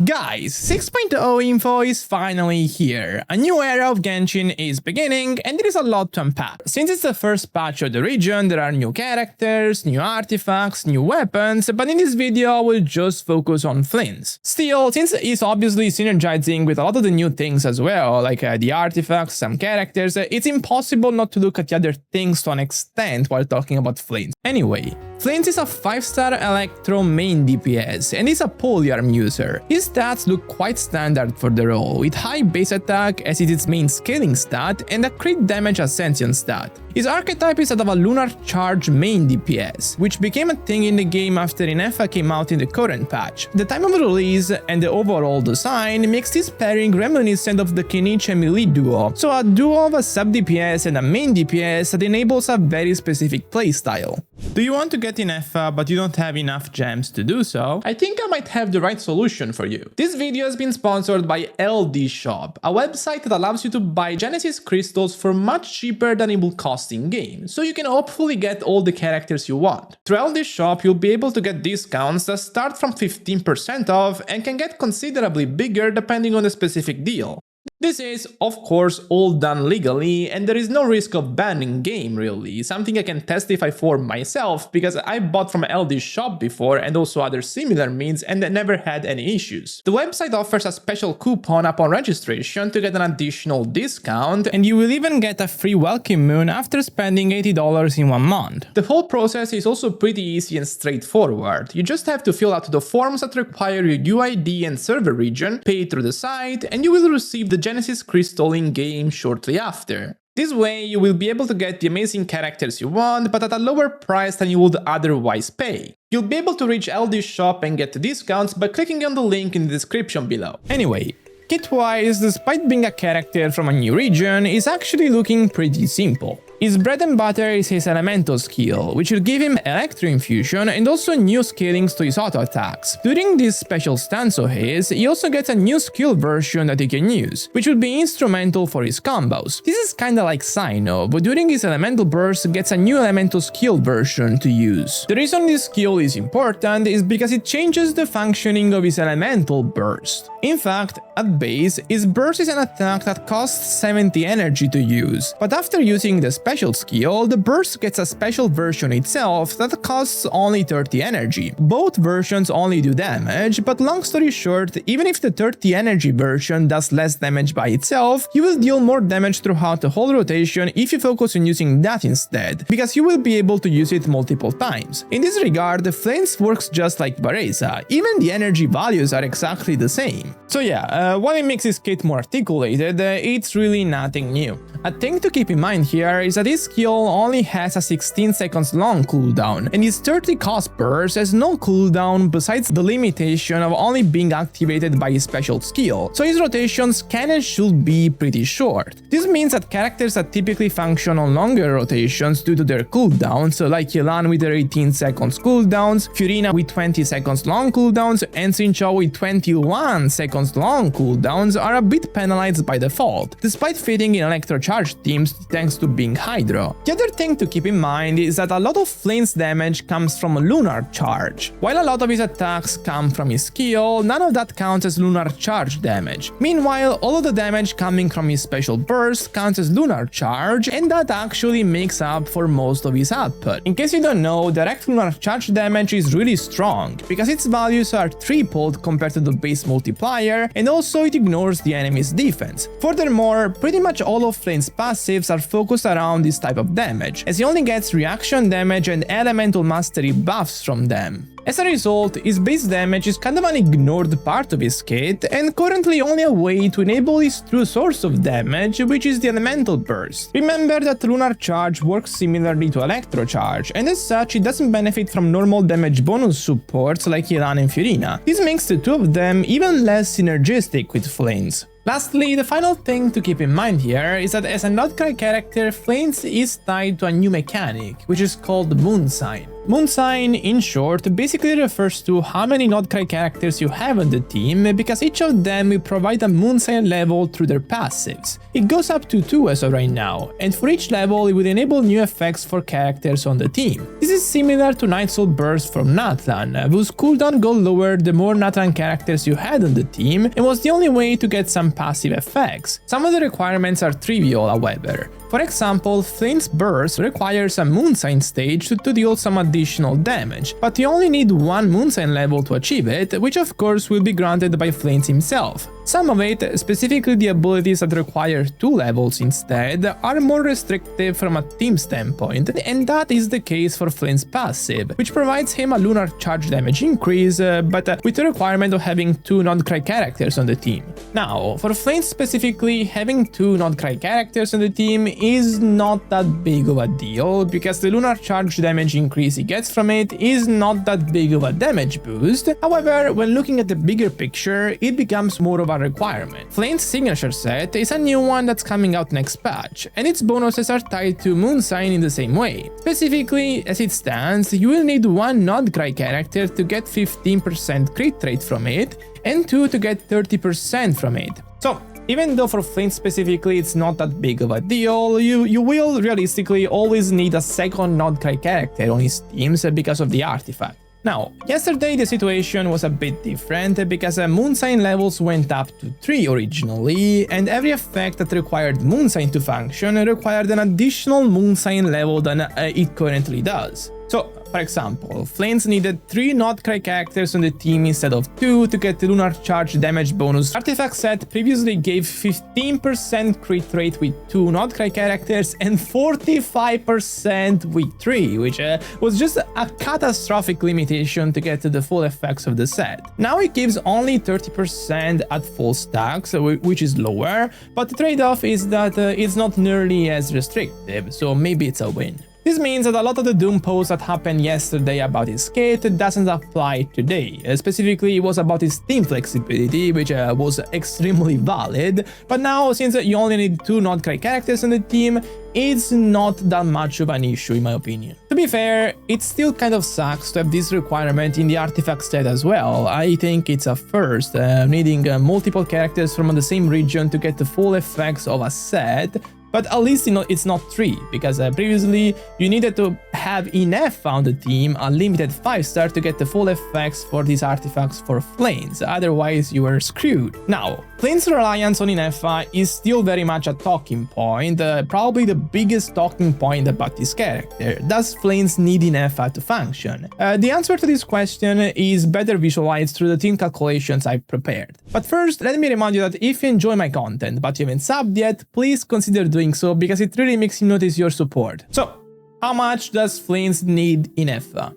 Guys, 6.0 info is finally here. A new era of Genshin is beginning, and there is a lot to unpack. Since it's the first patch of the region, there are new characters, new artifacts, new weapons, but in this video I will just focus on Flins. Still, since it's obviously synergizing with a lot of the new things as well, like the artifacts, some characters, it's impossible not to look at the other things to an extent while talking about Flins. Anyway, Flins is a 5-star Electro main DPS, and is a polyarm user. His stats look quite standard for the role, with high base attack as it is its main scaling stat, and a crit damage ascension stat. His archetype is that of a lunar charge main DPS, which became a thing in the game after Ineffa came out in the current patch. The time of release and the overall design makes this pairing reminiscent of the Kenichi and melee duo, so a duo of a sub DPS and a main DPS that enables a very specific playstyle. Do you want to get Ineffa but you don't have enough gems to do so? I think I might have the right solution for you. This video has been sponsored by LD Shop, a website that allows you to buy Genesis crystals for much cheaper than it will cost in-game, so you can hopefully get all the characters you want. Through LD Shop, you'll be able to get discounts that start from 15% off and can get considerably bigger depending on the specific deal. This is, of course, all done legally, and there is no risk of banning game really, something I can testify for myself because I bought from LD Shop before and also other similar means and never had any issues. The website offers a special coupon upon registration to get an additional discount, and you will even get a free Welkin Moon after spending $80 in 1 month. The whole process is also pretty easy and straightforward. You just have to fill out the forms that require your UID and server region, pay through the site, and you will receive the Genesis crystal in-game shortly after. This way you will be able to get the amazing characters you want, but at a lower price than you would otherwise pay. You'll be able to reach LD Shop and get the discounts by clicking on the link in the description below. Anyway, kit-wise, despite being a character from a new region, is actually looking pretty simple. His bread and butter is his elemental skill, which will give him electro infusion and also new scalings to his auto attacks. During this special stance of his, he also gets a new skill version that he can use, which will be instrumental for his combos. This is kinda like Sino, but during his elemental burst gets a new elemental skill version to use. The reason this skill is important is because it changes the functioning of his elemental burst. In fact, at base, his burst is an attack that costs 70 energy to use, but after using the special skill, the burst gets a special version itself that costs only 30 energy. Both versions only do damage, but long story short, even if the 30 energy version does less damage by itself, you will deal more damage throughout the whole rotation if you focus on using that instead, because you will be able to use it multiple times. In this regard, the Flins works just like Vareza, even the energy values are exactly the same. So yeah, while it makes his kit more articulated, it's really nothing new. A thing to keep in mind here is that this skill only has a 16 seconds long cooldown, and his 30 cost burst has no cooldown besides the limitation of only being activated by his special skill, so his rotations can and should be pretty short. This means that characters that typically function on longer rotations due to their cooldowns, like Yelan with their 18 seconds cooldowns, Furina with 20 seconds long cooldowns, and Xingqiu with 21 seconds long cooldowns, are a bit penalized by default, despite fitting in Electro charge teams thanks to being Hydro. The other thing to keep in mind is that a lot of Flins damage comes from lunar charge. While a lot of his attacks come from his skill, none of that counts as lunar charge damage. Meanwhile, all of the damage coming from his special burst counts as lunar charge, and that actually makes up for most of his output. In case you don't know, direct lunar charge damage is really strong, because its values are tripled compared to the base multiplier, and also it ignores the enemy's defense. Furthermore, pretty much all of Flins' passives are focused around this type of damage, as he only gets reaction damage and elemental mastery buffs from them. As a result, his base damage is kind of an ignored part of his kit, and currently only a way to enable his true source of damage, which is the elemental burst. Remember that lunar charge works similarly to electro charge, and as such it doesn't benefit from normal damage bonus supports like Yelan and Furina. This makes the two of them even less synergistic with Flins. Lastly, the final thing to keep in mind here is that as a not Krai character, Flins is tied to a new mechanic, which is called Moon Sign. Moon sign, in short, basically refers to how many Node Krai characters you have on the team, because each of them will provide a moon sign level through their passives. It goes up to 2 as of right now, and for each level it will enable new effects for characters on the team. This is similar to Night Soul Burst from Natlan, whose cooldown got lower the more Natlan characters you had on the team, and was the only way to get some passive effects. Some of the requirements are trivial, however. For example, Flint's Burst requires a moon sign stage to deal some additional damage, but you only need one moon sign level to achieve it, which of course will be granted by Flint himself. Some of it, specifically the abilities that require 2 levels instead, are more restrictive from a team standpoint, and that is the case for Flint's passive, which provides him a lunar charge damage increase, but with the requirement of having 2 Node Krai characters on the team. Now, for Flint specifically, having 2 Node Krai characters on the team is not that big of a deal, because the lunar charge damage increase he gets from it is not that big of a damage boost. However, when looking at the bigger picture, it becomes more of a requirement. Flint's signature set is a new one that's coming out next patch, and its bonuses are tied to moon sign in the same way. Specifically, as it stands, you will need 1 Node Krai character to get 15% crit rate from it, and 2 to get 30% from it. So, even though for Flint specifically it's not that big of a deal, you will realistically always need a second Node Krai character on his teams because of the artifact. Now, yesterday the situation was a bit different, because moon sign levels went up to 3 originally, and every effect that required moon sign to function required an additional moon sign level than it currently does. So, for example, Flint needed 3 Node Krai characters on the team instead of 2 to get the lunar charge damage bonus. Artifact set previously gave 15% crit rate with 2 Node Krai characters and 45% with 3, which was just a catastrophic limitation to get to the full effects of the set. Now it gives only 30% at full stacks, which is lower, but the trade-off is that it's not nearly as restrictive, so maybe it's a win. This means that a lot of the Doom posts that happened yesterday about his kit doesn't apply today. Specifically, it was about his team flexibility, which was extremely valid, but now since you only need 2 Node Krai characters on the team, it's not that much of an issue in my opinion. To be fair, it still kind of sucks to have this requirement in the artifact set as well. I think it's a first, needing multiple characters from the same region to get the full effects of a set. But at least it's not 3, because previously you needed to have Ineffa on the team, a limited 5-star, to get the full effects for these artifacts for Flins, otherwise you were screwed. Now, Flint's reliance on Ineffa is still very much a talking point, probably the biggest talking point about this character. Does Flint need Ineffa to function? The answer to this question is better visualized through the team calculations I've prepared. But first, let me remind you that if you enjoy my content but you haven't subbed yet, please consider doing so, because it really makes me notice your support. So, how much does Flint need Ineffa?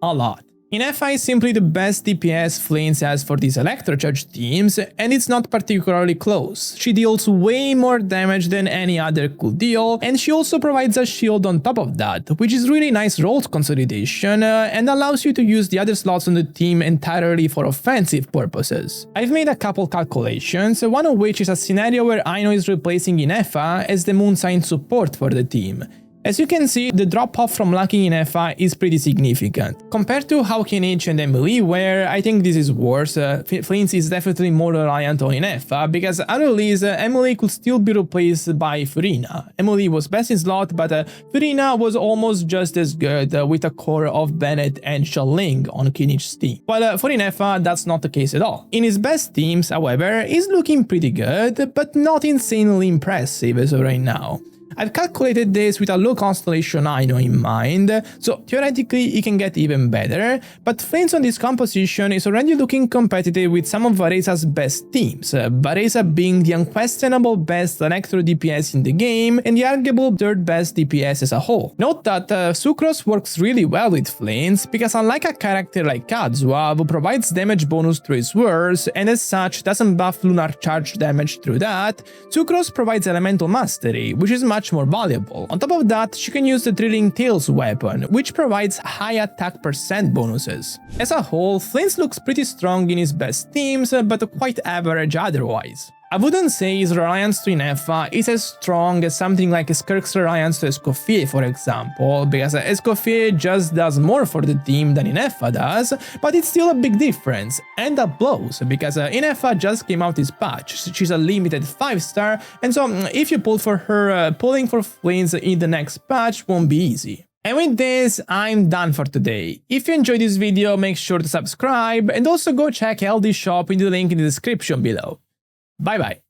A lot. Ineffa is simply the best DPS Flint has for these Electro Charge teams, and it's not particularly close. She deals way more damage than any other could deal, and she also provides a shield on top of that, which is really nice role consolidation and allows you to use the other slots on the team entirely for offensive purposes. I've made a couple calculations, one of which is a scenario where Aino is replacing Ineffa as the moon sign support for the team. As you can see, the drop-off from lacking Ineffa is pretty significant. Compared to how Kinich and Emily were, I think this is worse. Flint is definitely more reliant on Ineffa, because at release, Emily could still be replaced by Furina. Emily was best in slot, but Furina was almost just as good with a core of Bennett and Shaling on Kinich's team. While for Ineffa, that's not the case at all. In his best teams, however, he's looking pretty good, but not insanely impressive as of right now. I've calculated this with a low constellation Aino in mind, so theoretically it can get even better, but Flint on this composition is already looking competitive with some of Vareza's best teams, Vareza being the unquestionable best Electro DPS in the game and the arguable third best DPS as a whole. Note that Sucrose works really well with Flint, because unlike a character like Kazuha, who provides damage bonus through his words and as such doesn't buff lunar charge damage through that, Sucrose provides elemental mastery, which is much more valuable. On top of that, she can use the Drilling Tails weapon, which provides high attack percent bonuses. As a whole, Flint looks pretty strong in his best teams, but quite average otherwise. I wouldn't say his reliance to Ineffa is as strong as something like Skirk's reliance to Escoffier, for example, because Escoffier just does more for the team than Ineffa does, but it's still a big difference, and that blows, because Ineffa just came out this patch, she's a limited 5-star, and so if you pull for her, pulling for Flins in the next patch won't be easy. And with this, I'm done for today. If you enjoyed this video, make sure to subscribe, and also go check LD shop in the link in the description below. Bye bye.